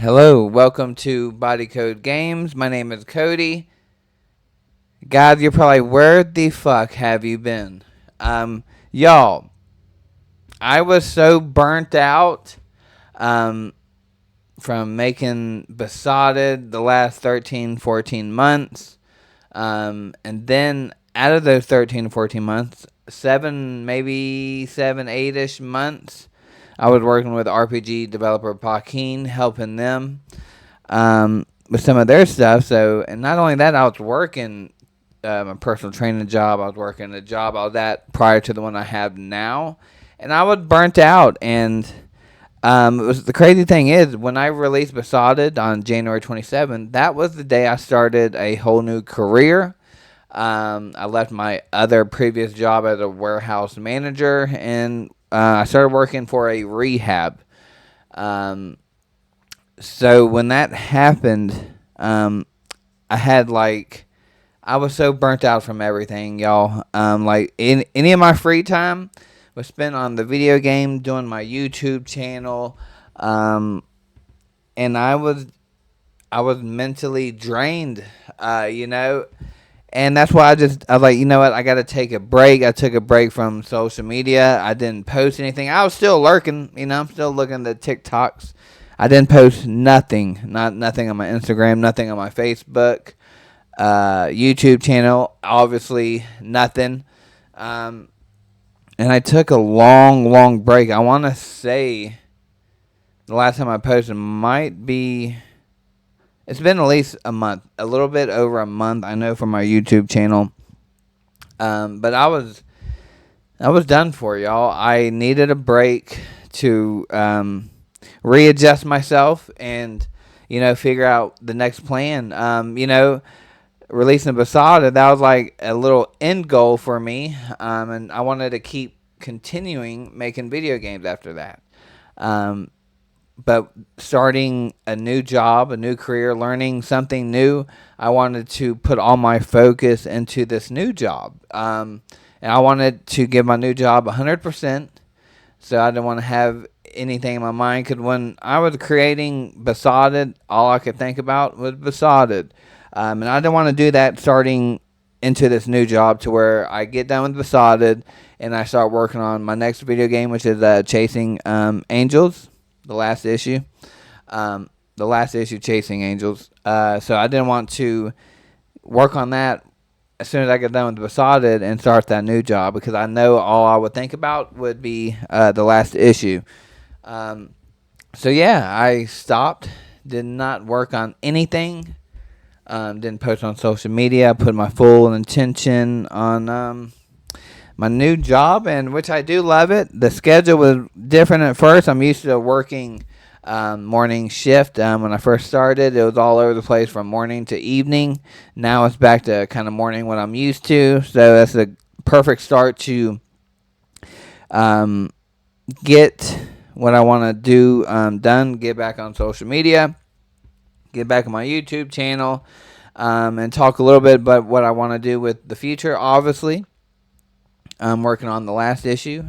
Hello, welcome to Body Code Games. My name is Cody. Guys, you're probably, where the fuck have you been? Y'all, I was so burnt out from making Besotted the last 13, 14 months. And then out of those 13, 14 months, maybe 7, 8-ish months, I was working with RPG developer Paquin, helping them with some of their stuff. So, and not only that, I was working a personal training job. I was working a job I was at prior to the one I have now, and I was burnt out. And it was, the crazy thing is, when I released Besotted on January 27th, that was the day I started a whole new career. I left my other previous job as a warehouse manager, and I started working for a rehab. So when that happened, I was so burnt out from everything, y'all. In any of my free time was spent on the video game, doing my YouTube channel, and I was mentally drained, and that's why I was like, you know what, I got to take a break. I took a break from social media. I didn't post anything. I was still lurking, I'm still looking at the TikToks. I didn't post nothing, nothing on my Instagram, nothing on my Facebook, YouTube channel, obviously nothing. And I took a long break. I want to say the last time I posted might be, it's been at least a month, a little bit over a month, I know, for my YouTube channel. But I was done for, y'all. I needed a break to readjust myself and, figure out the next plan. Releasing Besotted, that was like a little end goal for me. And I wanted to keep continuing making video games after that. But starting a new job, a new career, learning something new, I wanted to put all my focus into this new job. And I wanted to give my new job 100%. So I didn't want to have anything in my mind. Because when I was creating Besotted, all I could think about was Besotted. And I didn't want to do that starting into this new job, to where I get done with Besotted and I start working on my next video game, which is Chasing Angels. The last issue, Chasing Angels. So I didn't want to work on that as soon as I get done with Besotted and start that new job, because I know all I would think about would be the last issue. So yeah, I stopped, did not work on anything, didn't post on social media. I put my full attention on my new job, and which I do love it. The schedule was different at first. I'm used to working morning shift. When I first started, it was all over the place from morning to evening. Now it's back to kind of morning, what I'm used to. So that's a perfect start to get what I want to do done, get back on social media, get back on my YouTube channel, and talk a little bit about what I want to do with the future, obviously. I'm working on the last issue,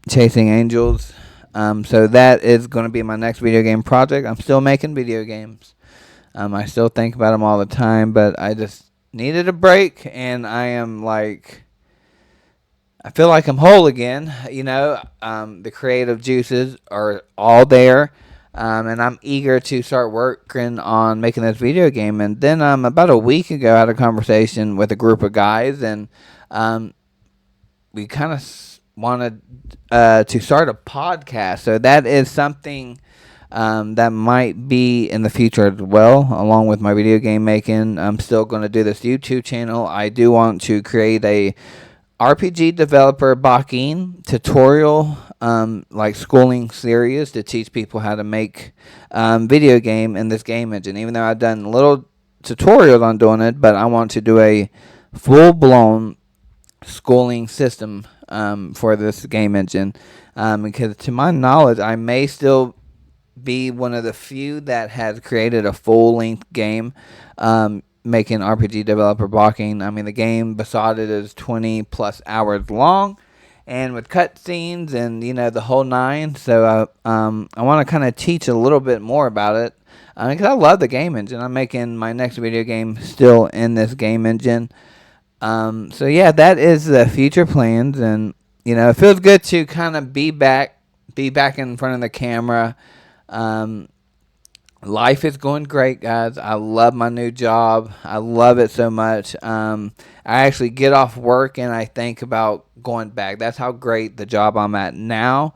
Chasing Angels. So that is going to be my next video game project. I'm still making video games. I still think about them all the time, but I just needed a break, and I feel like I'm whole again. The creative juices are all there, and I'm eager to start working on making this video game. And then about a week ago, I had a conversation with a group of guys, and we kind of wanted to start a podcast. So that is something that might be in the future as well, along with my video game making. I'm still going to do this YouTube channel. I do want to create a RPG developer Bakin tutorial, schooling series to teach people how to make video game in this game engine. Even though I've done little tutorials on doing it, but I want to do a full-blown schooling system for this game engine, because to my knowledge, I may still be one of the few that has created a full-length game, making RPG developer blocking. I mean, the game Besotted is 20 plus hours long, and with cutscenes and the whole nine. So I want to kind of teach a little bit more about it because I love the game engine. I'm making my next video game still in this game engine. So yeah, that is the future plans, and it feels good to kind of be back in front of the camera. Um, Life is going great, guys. I love my new job. I love it so much. I actually get off work and I think about going back. That's how great the job I'm at now,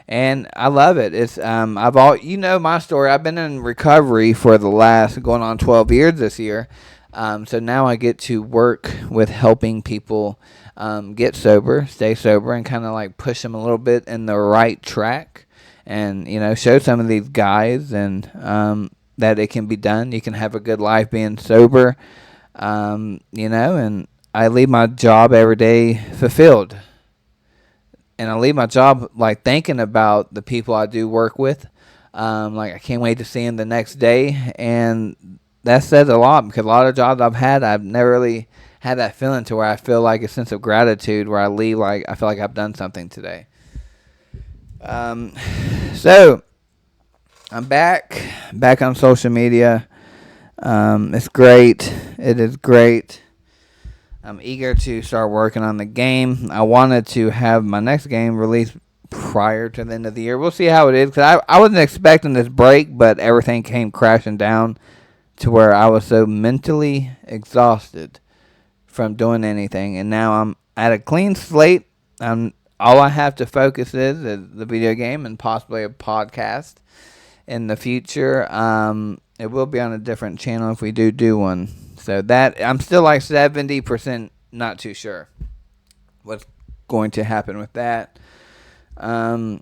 and I love it. It's I've all my story. I've been in recovery for the last going on 12 years this year. So now I get to work with helping people get sober, stay sober, and kind of like push them a little bit in the right track, and show some of these guys and that it can be done. You can have a good life being sober, and I leave my job every day fulfilled, and I leave my job like thinking about the people I do work with. Like I can't wait to see them the next day, and that says a lot because a lot of jobs I've had, I've never really had that feeling to where I feel like a sense of gratitude where I leave like I feel like I've done something today. So I'm back on social media. It's great. It is great. I'm eager to start working on the game. I wanted to have my next game released prior to the end of the year. We'll see how it is because I wasn't expecting this break, but everything came crashing down to where I was so mentally exhausted from doing anything, and now I'm at a clean slate. All I have to focus is the video game and possibly a podcast in the future. It will be on a different channel if we do one. So that I'm still like 70% not too sure what's going to happen with that. But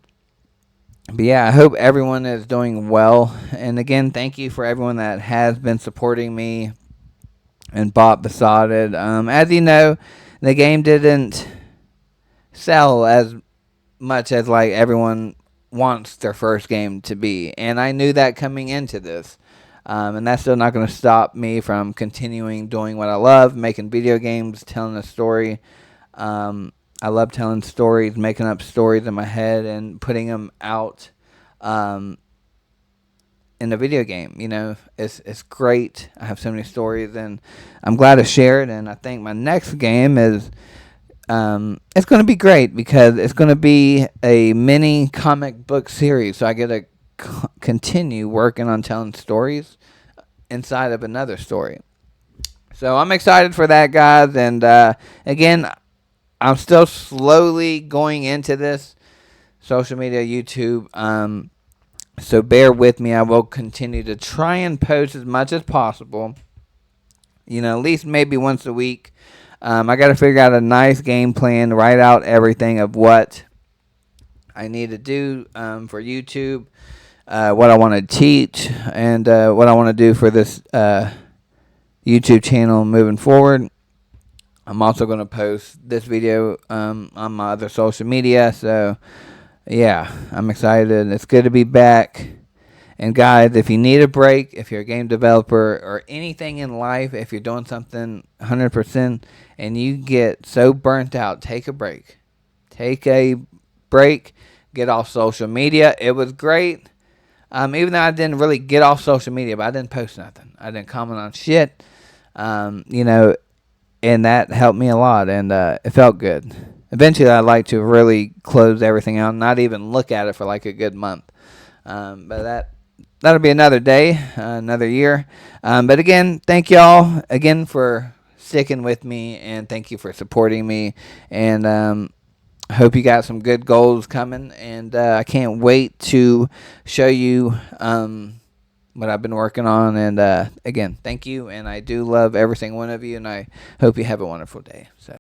yeah, I hope everyone is doing well. And again, thank you for everyone that has been supporting me and bought Besotted. As you know, the game didn't sell as much as like everyone wants their first game to be, and I knew that coming into this. And that's still not going to stop me from continuing doing what I love, making video games, telling a story. I love telling stories, making up stories in my head and putting them out in a video game. It's great. I have so many stories, and I'm glad to share it. And I think my next game is it's going to be great because it's going to be a mini comic book series. So I get to continue working on telling stories inside of another story. So I'm excited for that, guys. And again, I'm still slowly going into this social media, YouTube. So bear with me. I will continue to try and post as much as possible. At least maybe once a week. I got to figure out a nice game plan, write out everything of what I need to do for YouTube, what I want to teach, and what I want to do for this YouTube channel moving forward. I'm also going to post this video on my other social media. So, yeah, I'm excited. It's good to be back. And guys, if you need a break, if you're a game developer or anything in life, if you're doing something 100% and you get so burnt out, take a break. Take a break. Get off social media. It was great. Even though I didn't really get off social media, but I didn't post nothing. I didn't comment on shit. And that helped me a lot, and it felt good. Eventually, I'd like to really close everything out and not even look at it for like a good month. But that'll be another day, another year. But again, thank y'all again for sticking with me, and thank you for supporting me. And I hope you got some good goals coming, and I can't wait to show you what I've been working on. And again, thank you, and I do love every single one of you, and I hope you have a wonderful day. So.